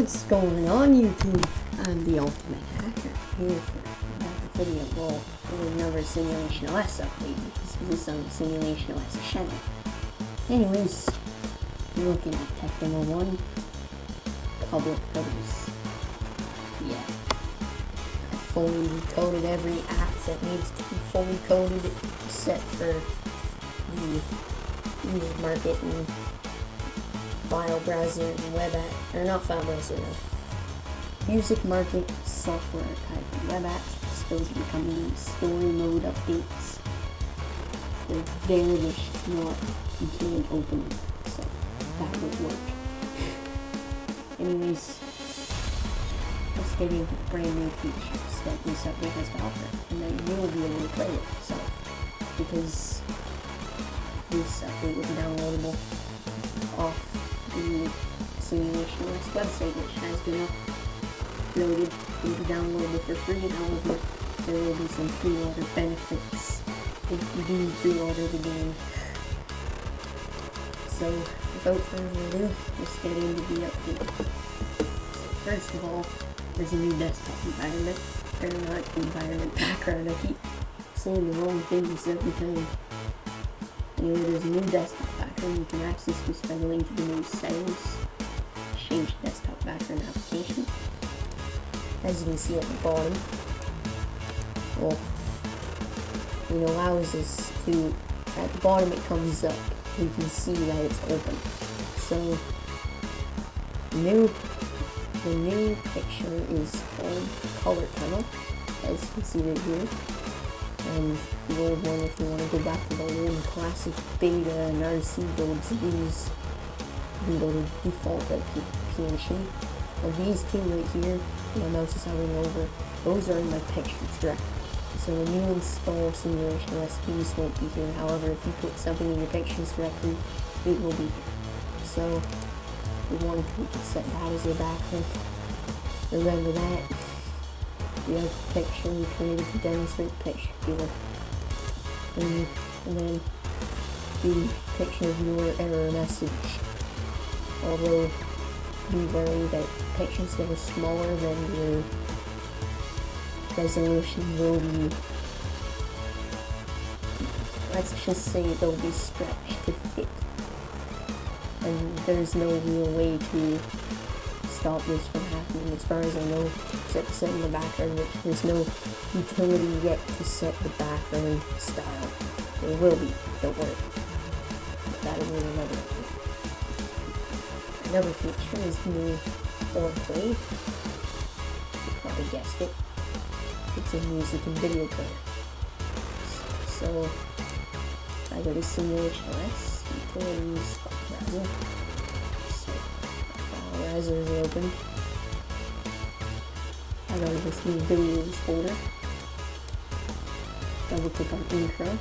What's going on, YouTube? I'm the Ultimate Hacker here for another video. Well, another SimulationOS update because this is on the SimulationOS channel. Anyways, you're looking at Tech Demo 1, public release. Yeah. I fully coded every app that needs to be fully coded except for the music market and file browser and web app, or not file browser, no. Music market, software archive, and web apps. Those are becoming story mode updates. They're various, not, you can't open them, so that won't work. Anyways, let's get into the brand new features that this update has to offer, and that you will be able to play with, so, because this update will be downloadable off the SimulationOS website, which has been uploaded. It will be downloadable for free. However, there will be some pre-order benefits if you do pre-order the game. So, without further ado, let's get into the update. First of all, there's a new desktop environment, or not environment, background. I keep saying the wrong things every time. Anyway, there's a new desktop background. You can access this by going to the new settings, change desktop background application. As you can see at the bottom, well, it allows us to, at the bottom it comes up, you can see that it's open. So, the new picture is called Color Tunnel, as you can see right here. And the old one, if you want to go back to the old classic beta and RC builds, these, you can go to default at PNG. And these two right here, my mouse is hovering over, those are in my pictures directly. So when you install SimulationOS, these won't be here. However, if you put something in your pictures directly, it will be here. So, we want to set that as your background. Remember that. You have the picture you created to demonstrate the picture here. And then the picture of your error message. Although, be wary that pictures that are smaller than your resolution will be, let's just say they'll be stretched to fit. And there's no real way to stop this from happening as far as I know, except setting the background, which there's no utility yet to set the background style. There will be, don't worry. That'll be another thing. Another feature is the new OrcWave. You probably guessed it. It's a music and video player. So, I go to SimulationOS, utilities, browser. So, file browser is open. I go to this new videos folder. Double click on intro.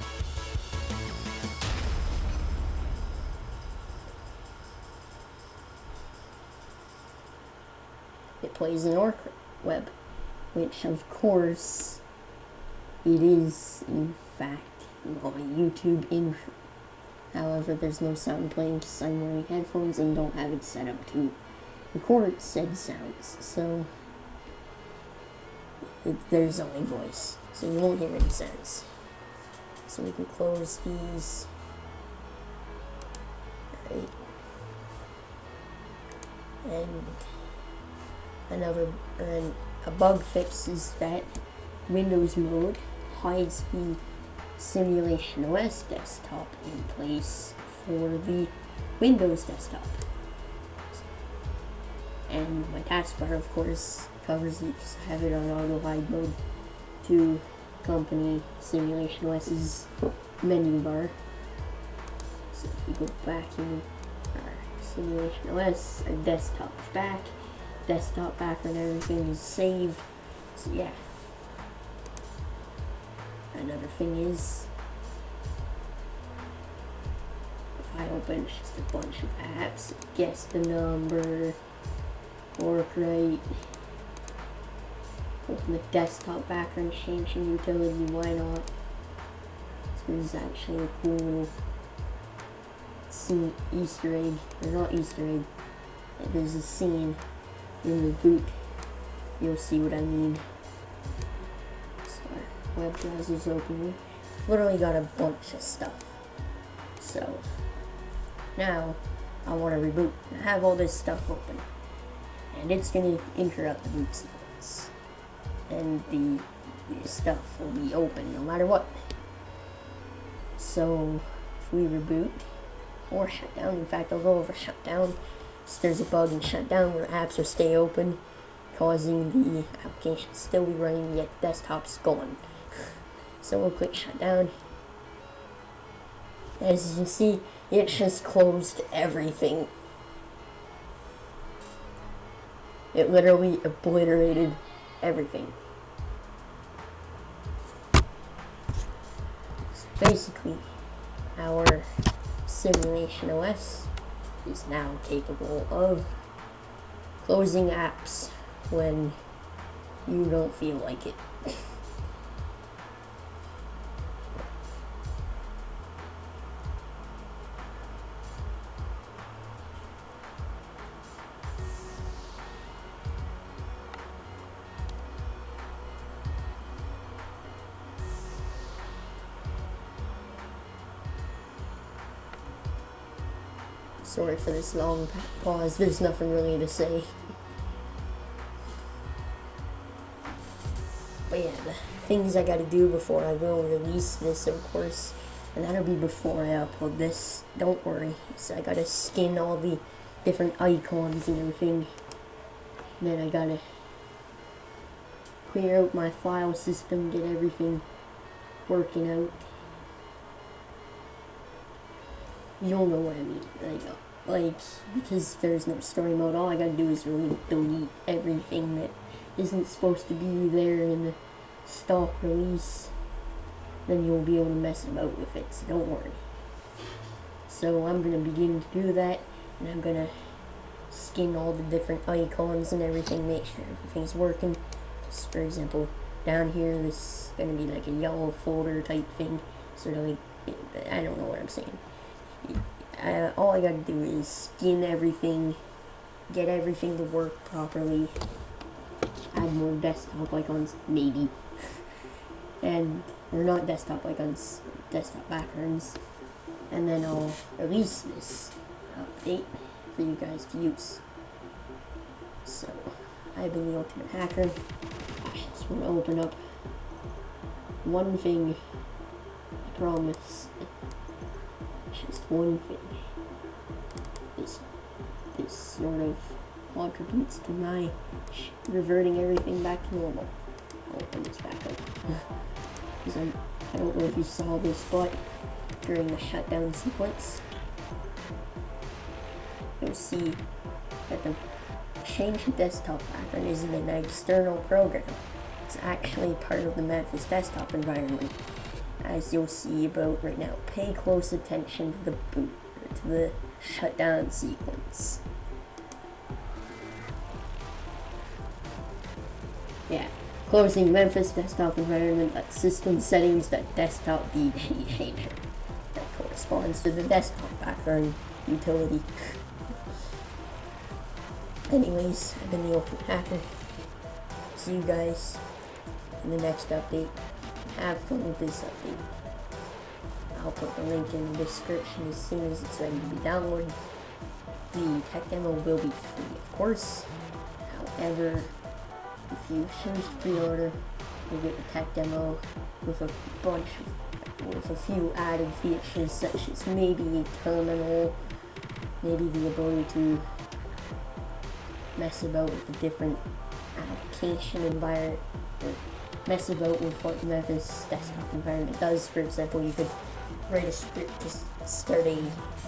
It plays an OrcWave, which of course it is in fact on a YouTube intro. However, there's no sound playing because I'm wearing headphones and don't have it set up to record said sounds, so there's only voice, so you won't hear any sounds. So we can close these. Right. And a bug fix is that Windows mode hides the SimulationOS Desktop in place for the Windows desktop. And my taskbar, of course, covers it because I have it on auto hide mode to accompany SimulationOS's menu bar. So if we go back in our SimulationOS, our desktop is back. Desktop background, everything is saved. So yeah. Another thing is, if I open just a bunch of apps, guess the number, OrcWave, open the desktop background, changing utility, why not? This is actually a cool scene, Easter egg, or not Easter egg, there's a scene in the boot, you'll see what I mean. So our web browser's open. We literally got a bunch of stuff. So now I want to reboot. I have all this stuff open, and it's going to interrupt the boot sequence, and the stuff will be open no matter what. So if we reboot or shut down, in fact I'll go over shutdown. So there's a bug in shutdown where apps will stay open, causing the application to still be running, yet the desktop's gone. So we'll click shutdown. As you can see, it has closed everything. It literally obliterated everything. So basically, our SimulationOS is now capable of closing apps when you don't feel like it. Sorry for this long pause, there's nothing really to say. But yeah, the things I gotta do before I will release this, of course, and that'll be before I upload this, don't worry. So I gotta skin all the different icons and everything. Then I gotta clear out my file system, get everything working out. You'll know what I mean. Like, because there's no story mode, all I gotta do is really delete everything that isn't supposed to be there in the stock release. Then you'll be able to mess about with it, so don't worry. So I'm gonna begin to do that, and I'm gonna skin all the different icons and everything, make sure everything's working. Just for example, down here, this is gonna be like a yellow folder type thing, sort of like, I don't know what I'm saying. All I gotta do is skin everything, get everything to work properly, add more desktop icons, maybe, and they're not desktop icons, desktop backgrounds, and then I'll release this update for you guys to use. So, I've been the Ultimate Hacker. I just want to open up one thing, I promise. Just one thing. This sort of contributes to my reverting everything back to normal. I'll open this back up. Because I don't know if you saw this, but during the shutdown sequence, you'll see that the change desktop background isn't an external program. It's actually part of the Memphis desktop environment. As you'll see about right now, pay close attention to the boot, to the shutdown sequence. Yeah, closing Memphis desktop environment, system settings, that desktop DB changer. That corresponds to the desktop background utility. Anyways, I've been the Ultimate Hacker. See you guys in the next update. Have fun with this update. I'll put the link in the description as soon as it's ready to be downloaded. The tech demo will be free, of course. However, if you choose to pre-order, you'll get the tech demo with a few added features, such as maybe a terminal, maybe the ability to mess about with the different application environment, or mess about with what the Memphis desktop environment does. For example, you could write a script to start a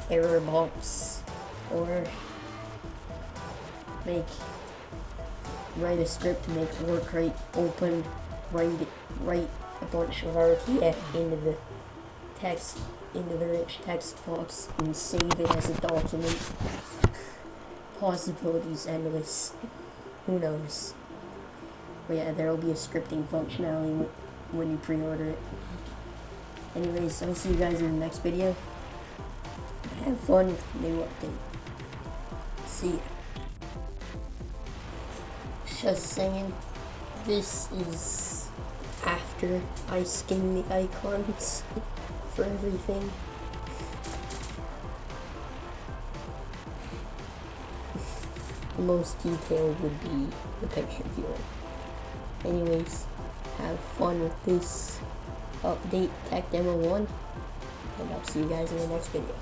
error box, or write a script to make OrcWave open, write a bunch of RTF into the text, into the rich text box, and save it as a document. Possibilities endless. Who knows? But yeah, there will be a scripting functionality when you pre-order it. Anyways, I'll see you guys in the next video. Have fun with the new update. See ya. Just saying, this is after I skin the icons for everything. The most detailed would be the picture viewer. Anyways, have fun with this update, Tech Demo 1, and I'll see you guys in the next video.